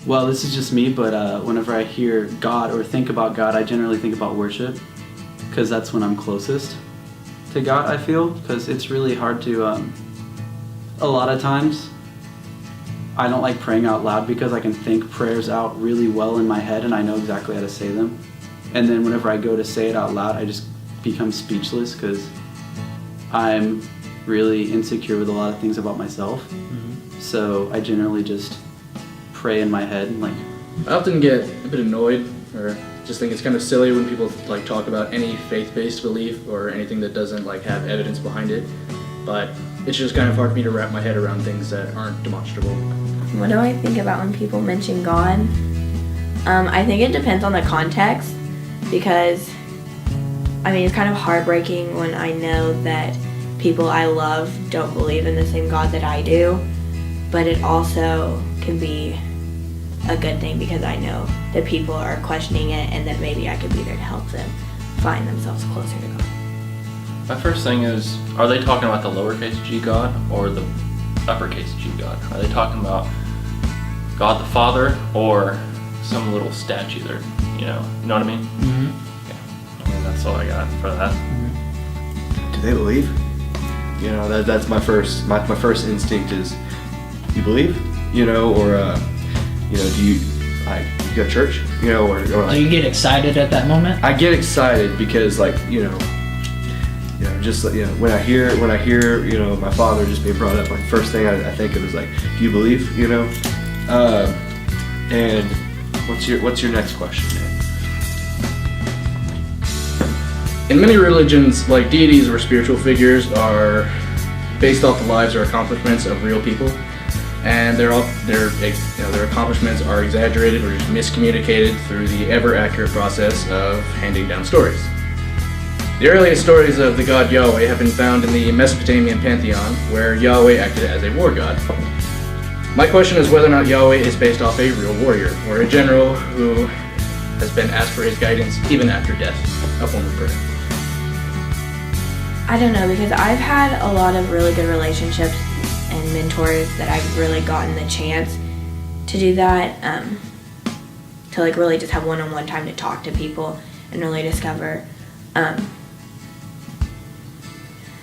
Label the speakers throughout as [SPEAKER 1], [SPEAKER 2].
[SPEAKER 1] Well, this is just me, but whenever I hear God or think about God, I generally think about worship, because that's when I'm closest to God, I feel, because it's really hard to, a lot of times, I don't like praying out loud because I can think prayers out really well in my head and I know exactly how to say them. And then whenever I go to say it out loud, I just become speechless because I'm really insecure with a lot of things about myself. Mm-hmm. So I generally just pray in my head. Like,
[SPEAKER 2] I often get a bit annoyed or just think it's kind of silly when people like talk about any faith-based belief or anything that doesn't like have evidence behind it. But it's just kind of hard for me to wrap my head around things that aren't demonstrable.
[SPEAKER 3] What do I think about when people mention God? I think it depends on the context, because I mean, it's kind of heartbreaking when I know that people I love don't believe in the same God that I do, but it also can be a good thing because I know that people are questioning it and that maybe I could be there to help them find themselves closer to God.
[SPEAKER 4] My first thing is, are they talking about the lowercase g God or the uppercase G God? Are they talking about God the Father or some little statue there? You know what I mean? Mm-hmm. Yeah. I mean, that's all I got for that.
[SPEAKER 5] Mm-hmm. Do they believe? You know, that's my first instinct is, you believe? You know, or you know, do you like you go to church? You know, or like,
[SPEAKER 6] do you get excited at that moment?
[SPEAKER 5] I get excited because, like, you know, just, you know, when I hear, you know, my father just being brought up, like, first thing I think of is like, do you believe? You know, and what's your next question, man?
[SPEAKER 2] In many religions, like, deities or spiritual figures are based off the lives or accomplishments of real people, and their accomplishments are exaggerated or just miscommunicated through the ever-accurate process of handing down stories. The earliest stories of the god Yahweh have been found in the Mesopotamian pantheon, where Yahweh acted as a war god. My question is whether or not Yahweh is based off a real warrior, or a general who has been asked for his guidance even after death, a form of prayer.
[SPEAKER 3] I don't know, because I've had a lot of really good relationships and mentors that I've really gotten the chance to do that, to like really just have one-on-one time to talk to people and really discover.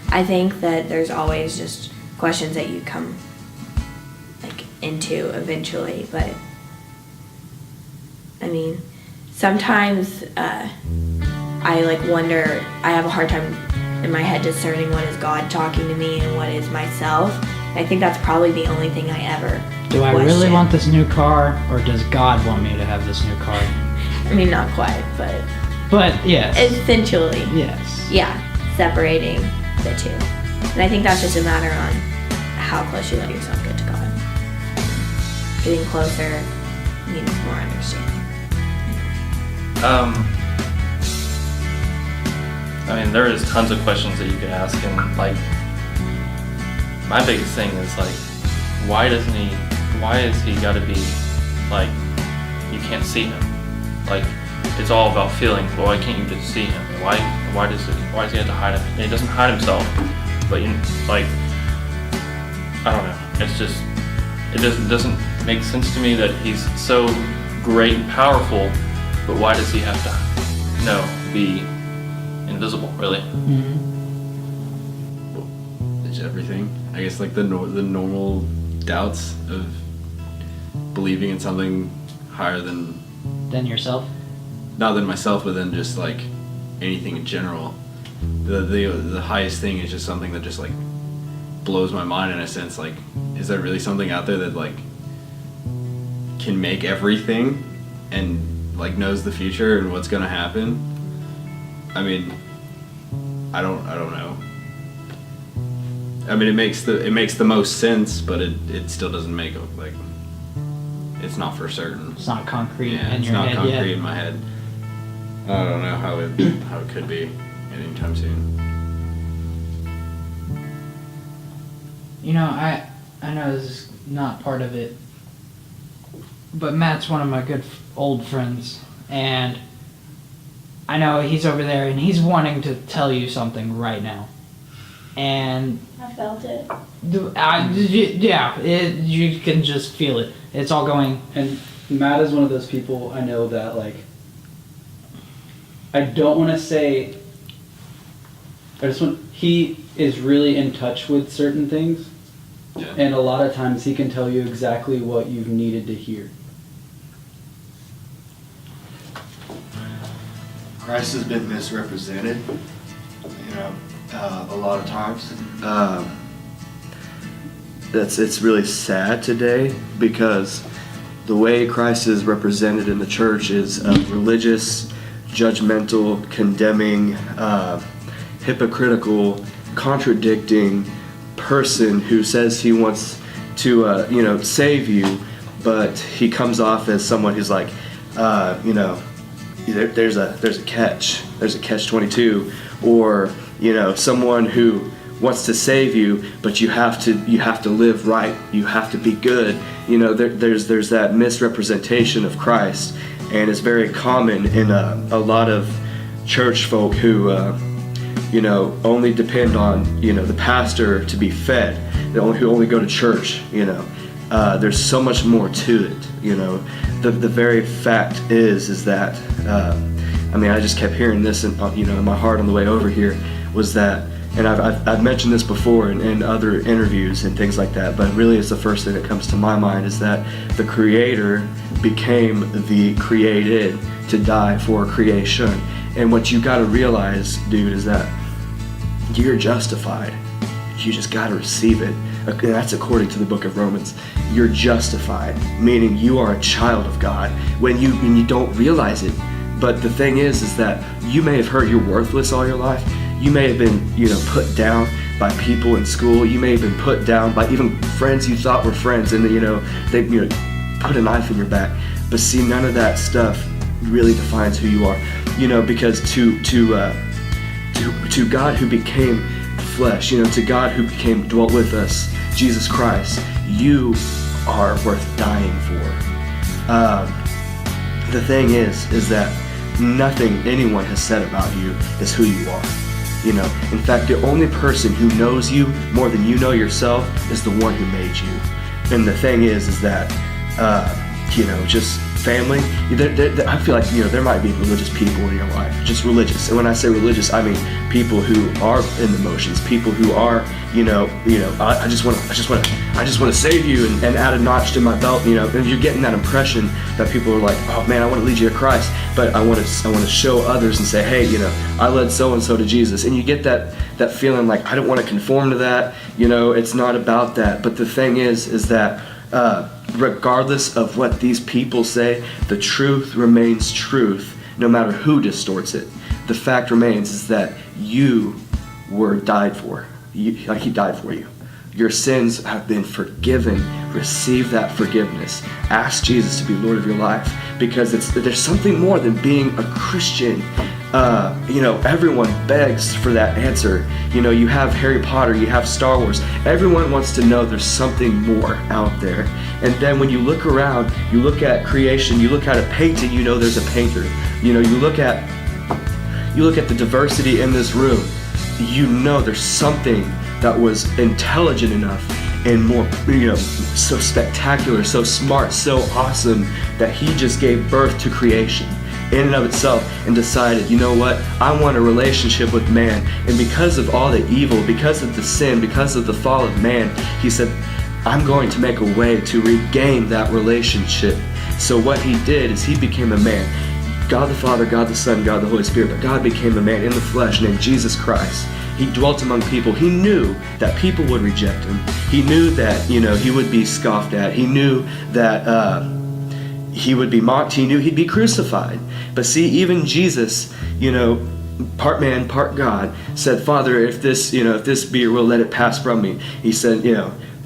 [SPEAKER 3] I think that there's always just questions that you come like into eventually, but I mean, sometimes I like wonder, I have a hard time in my head discerning what is God talking to me and what is myself. I think that's probably the only thing I ever
[SPEAKER 6] Do I
[SPEAKER 3] question.
[SPEAKER 6] really want this new car, or does God want me to have this new car?
[SPEAKER 3] I mean, not quite, but
[SPEAKER 6] yes.
[SPEAKER 3] essentially.
[SPEAKER 6] Yes.
[SPEAKER 3] Yeah, separating the two. And I think that's just a matter on how close you let yourself get to God. Getting closer means more understanding.
[SPEAKER 4] I mean, there is tons of questions that you could ask, and like, my biggest thing is like, why has he got to be like, you can't see him? Like, it's all about feelings. Well, why can't you just see him? Why does he have to hide him? He doesn't hide himself, but like, I don't know. It's just, it doesn't make sense to me that he's so great and powerful, but why does he have to, be invisible, really?
[SPEAKER 6] Mm-hmm.
[SPEAKER 5] It's everything. I guess like the normal doubts of believing in something higher than
[SPEAKER 6] yourself.
[SPEAKER 5] Not than myself, but then just like anything in general. The highest thing is just something that just like blows my mind in a sense. Like, is there really something out there that like can make everything and like knows the future and what's gonna happen? I mean, I don't know. I mean, it makes the most sense, but it still doesn't make it like, it's not for certain.
[SPEAKER 6] It's not concrete
[SPEAKER 5] Yeah,
[SPEAKER 6] in
[SPEAKER 5] it's
[SPEAKER 6] your
[SPEAKER 5] not
[SPEAKER 6] head
[SPEAKER 5] concrete
[SPEAKER 6] yet.
[SPEAKER 5] in my head. I don't know how it could be anytime soon.
[SPEAKER 6] You know, I know this is not part of it, but Matt's one of my good old friends, and I know he's over there and he's wanting to tell you something right now. And
[SPEAKER 3] I felt it.
[SPEAKER 6] you can just feel it. It's all going.
[SPEAKER 2] And
[SPEAKER 1] Matt is one of those people I know that, like, I don't want to say, he is really in touch with certain things,
[SPEAKER 5] Yeah.
[SPEAKER 1] and a lot of times he can tell you exactly what you've needed to hear.
[SPEAKER 7] Christ has been misrepresented, a lot of times. It's really sad today because the way Christ is represented in the church is religious, judgmental, condemning, hypocritical, contradicting person who says he wants to save you, but he comes off as someone who's like, there's a catch 22, or someone who wants to save you, but you have to live right, you have to be good. There's that misrepresentation of Christ, and it's very common in a lot of church folk who only depend on the pastor to be fed, who only go to church. There's so much more to it. The very fact is that I just kept hearing this in my heart on the way over here, was that, and I've mentioned this before in other interviews and things like that, but really it's the first thing that comes to my mind, is that the Creator became the created to die for creation. And what you got to realize, dude, is that you're justified. You just got to receive it. And that's according to the book of Romans. You're justified, meaning you are a child of God when you don't realize it. But the thing is that you may have heard you're worthless all your life. You may have been, put down by people in school. You may have been put down by even friends you thought were friends, and they put a knife in your back. But see, none of that stuff really defines who you are. Because to God who became flesh, to God who dwelt with us, Jesus Christ, you are worth dying for. The thing is that nothing anyone has said about you is who you are. In fact, the only person who knows you more than you know yourself is the one who made you. And the thing is that, just family, I feel like, there might be religious people in your life, just religious. And when I say religious, I mean people who are in the motions, people who are, I just want to save you and add a notch to my belt, and you're getting that impression that people are like, oh man, I want to lead you to Christ, but I want to show others and say, hey, I led so-and-so to Jesus. And you get that feeling like, I don't want to conform to that, it's not about that. But the thing is that, regardless of what these people say, the truth remains truth, no matter who distorts it. The fact remains is that you were died for. He died for you. Your sins have been forgiven. Receive that forgiveness. Ask Jesus to be Lord of your life, because there's something more than being a Christian. Everyone begs for that answer. You have Harry Potter, you have Star Wars. Everyone wants to know there's something more out there. And then when you look around, you look at creation, you look at a painting, there's a painter. You look at the diversity in this room, there's something that was intelligent enough and more, so spectacular, so smart, so awesome, that he just gave birth to creation in and of itself and decided, I want a relationship with man. And because of all the evil, because of the sin, because of the fall of man, he said, I'm going to make a way to regain that relationship. So what he did is he became a man. God the Father, God the Son, God the Holy Spirit, but God became a man in the flesh named Jesus Christ. He dwelt among people. He knew that people would reject him. He knew that, he would be scoffed at. He knew that he would be mocked. He knew he'd be crucified. But see, even Jesus, part man, part God, said, Father, if this be your will, let it pass from me. He said,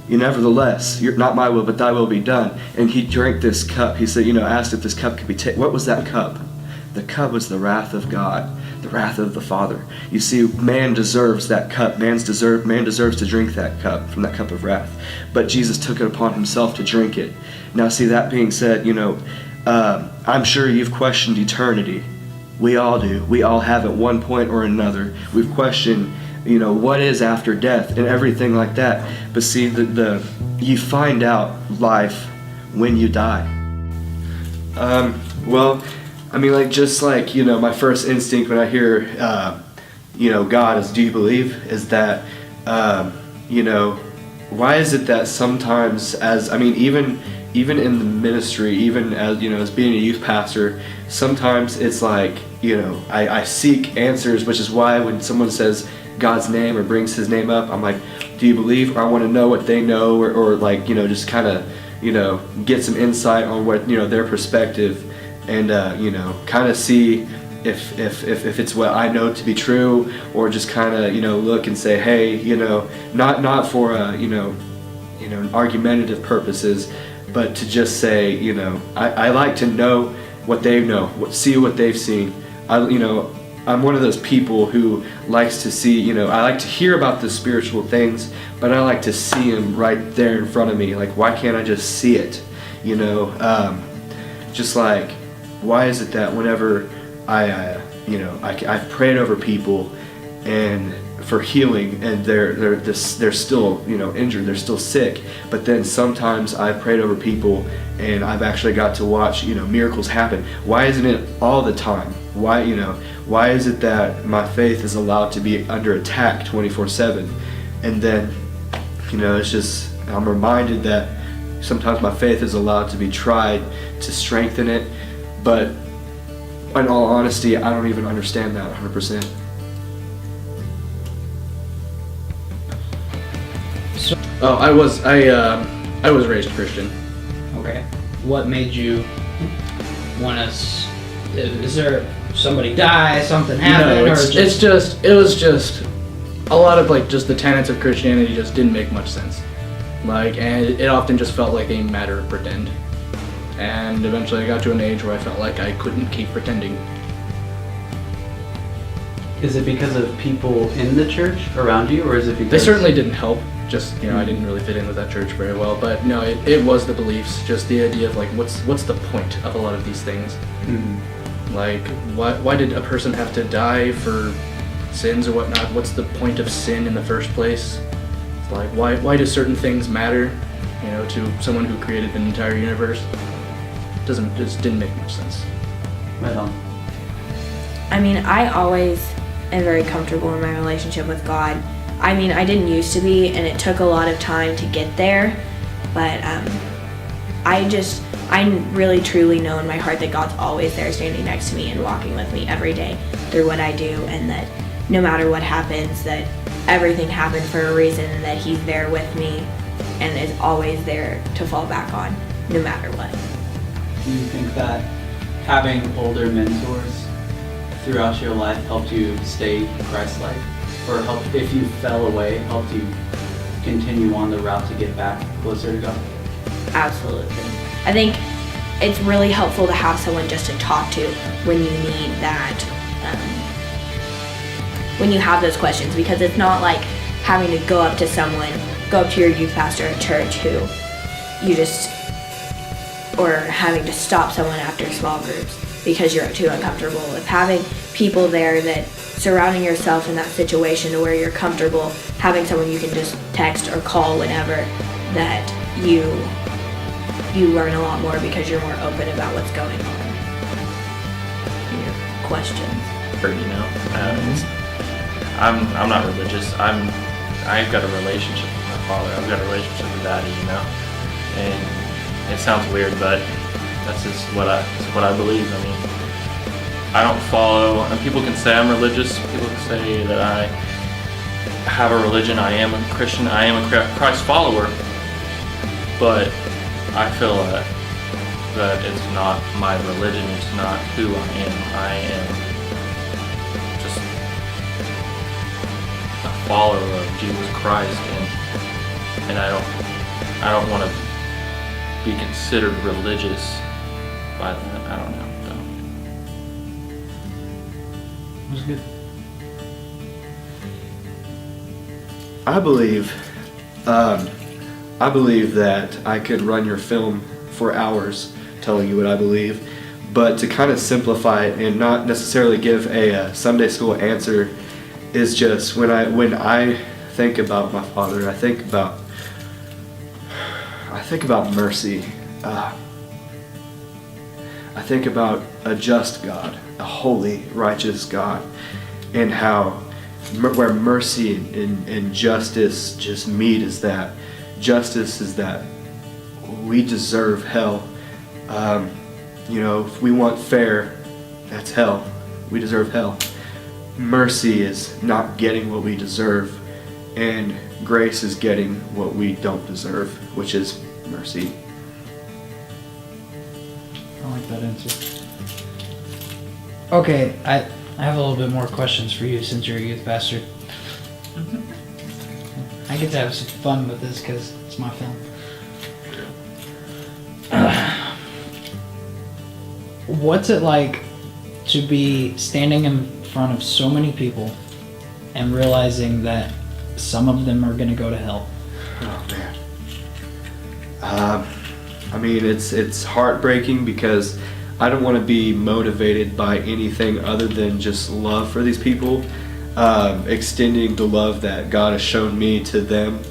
[SPEAKER 7] nevertheless, not my will, but thy will be done. And he drank this cup. He said, asked if this cup could be taken. What was that cup? The cup was the wrath of God, the wrath of the Father. You see, man deserves that cup. Man deserves to drink that cup, from that cup of wrath. But Jesus took it upon himself to drink it. Now, see, that being said, I'm sure you've questioned eternity. We all do. We all have at one point or another. We've questioned, what is after death and everything like that. But see, you find out life when you die. Well, I mean, like, just like, my first instinct when I hear, God is, do you believe? Is that, why is it that sometimes even in the ministry, even as being a youth pastor, sometimes it's like, I seek answers, which is why when someone says God's name or brings his name up, I'm like, do you believe? Or I want to know what they know, or like, just kind of, get some insight on what, their perspective, and, kind of see if it's what I know to be true, or just kind of, look and say, hey, not for, argumentative purposes, but to just say, I like to know what they know, see what they've seen. I'm one of those people who likes to see, I like to hear about the spiritual things, but I like to see them right there in front of me. Like, why can't I just see it? Just like, why is it that whenever I've prayed over people and for healing, and they're still injured, they're still sick, but then sometimes I've prayed over people and I've actually got to watch miracles happen. Why isn't it all the time? Why is it that my faith is allowed to be under attack 24/7? And then it's just, I'm reminded that sometimes my faith is allowed to be tried to strengthen it, but in all honesty, I don't even understand that 100%.
[SPEAKER 2] Oh, I was raised Christian.
[SPEAKER 6] Okay. What made you want us? Is there somebody die, something happen,
[SPEAKER 2] No,
[SPEAKER 6] or
[SPEAKER 2] it was just a lot of like just the tenets of Christianity just didn't make much sense. Like, and it often just felt like a matter of pretend. And eventually I got to an age where I felt like I couldn't keep pretending.
[SPEAKER 1] Is it because of people in the church around you, or is it because...
[SPEAKER 2] They certainly didn't help. Just, I didn't really fit in with that church very well. But no, it was the beliefs, just the idea of like, what's the point of a lot of these things?
[SPEAKER 1] Mm-hmm.
[SPEAKER 2] Like, why did a person have to die for sins or whatnot? What's the point of sin in the first place? Like, why do certain things matter, to someone who created an entire universe? Just didn't make much sense.
[SPEAKER 1] Right on.
[SPEAKER 3] I mean, I always am very comfortable in my relationship with God. I mean, I didn't used to be, and it took a lot of time to get there, but I really truly know in my heart that God's always there standing next to me and walking with me every day through what I do, and that no matter what happens, that everything happened for a reason, and that he's there with me and is always there to fall back on no matter what.
[SPEAKER 1] Do you think that having older mentors throughout your life helped you stay Christ-like? Or helped, if you fell away, helped you continue on the route to get back closer to God?
[SPEAKER 3] Absolutely. I think it's really helpful to have someone just to talk to when you need that, when you have those questions, because it's not like having to go up to your youth pastor at church or having to stop someone after small groups because you're too uncomfortable. With having people there that surrounding yourself in that situation to where you're comfortable, having someone you can just text or call whenever, that you learn a lot more because you're more open about what's going on and your questions.
[SPEAKER 4] I'm not religious. I've got a relationship with my father. I've got a relationship with Daddy, and it sounds weird, but that's just what I believe. I mean, I don't follow, and people can say I'm religious, people can say that I have a religion, I am a Christian, I am a Christ follower, but I feel that it's not my religion, it's not who I am just a follower of Jesus Christ, and I don't want to be considered religious by that. I don't know.
[SPEAKER 6] was good.
[SPEAKER 7] I believe that I could run your film for hours telling you what I believe, but to kind of simplify it and not necessarily give a Sunday school answer is just when I think about my father, I think about mercy. I think about a just God, a holy, righteous God, and how where mercy and justice just meet is that justice is that we deserve hell. If we want fair, that's hell. We deserve hell. Mercy is not getting what we deserve, and grace is getting what we don't deserve, which is mercy.
[SPEAKER 6] I like that answer. Okay, I have a little bit more questions for you since you're a youth pastor. I get to have some fun with this because it's my film. What's it like to be standing in front of so many people and realizing that some of them are going to go to hell?
[SPEAKER 7] Oh man. It's heartbreaking because I don't want to be motivated by anything other than just love for these people, extending the love that God has shown me to them,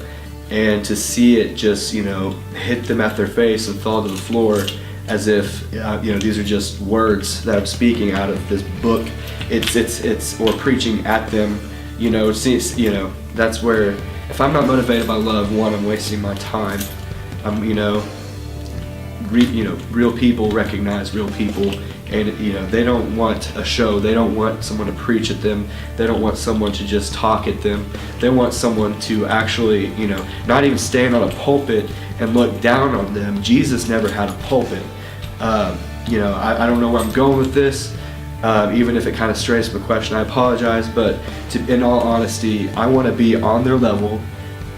[SPEAKER 7] and to see it just hit them at their face and fall to the floor as if these are just words that I'm speaking out of this book. It's or preaching at them. That's where if I'm not motivated by love, one, I'm wasting my time. Real people recognize real people, and they don't want a show. They don't want someone to preach at them. They don't want someone to just talk at them. They want someone to actually not even stand on a pulpit and look down on them. Jesus never had a pulpit. I don't know where I'm going with this. Even if it kind of strays from the question, I apologize. But in all honesty, I want to be on their level,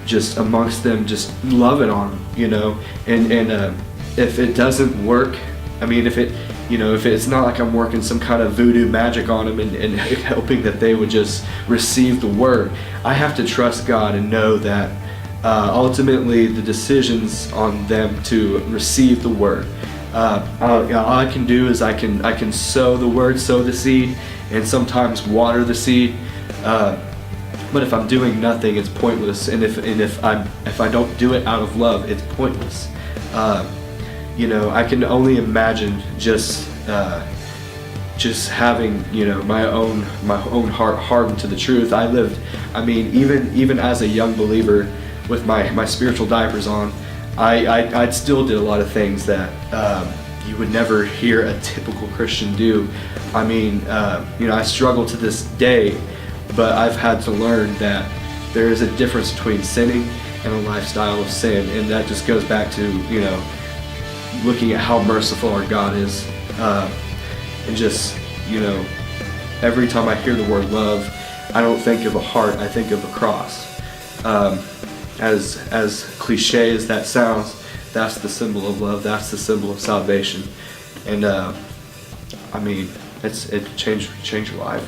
[SPEAKER 7] just amongst them, just loving on them, And if it doesn't work, if it's not like I'm working some kind of voodoo magic on them and hoping that they would just receive the word, I have to trust God and know that ultimately the decision's on them to receive the word. All I can do is I can sow the word, sow the seed, and sometimes water the seed. But if I'm doing nothing, it's pointless. And if I don't do it out of love, it's pointless. I can only imagine just having my own heart hardened to the truth. I lived. Even as a young believer with my spiritual diapers on, I still did a lot of things that you would never hear a typical Christian do. I struggle to this day, but I've had to learn that there is a difference between sinning and a lifestyle of sin, and that just goes back to looking at how merciful our God is, and just every time I hear the word love, I don't think of a heart, I think of a cross. As cliche as that sounds, that's the symbol of love. That's the symbol of salvation, and it changed your life.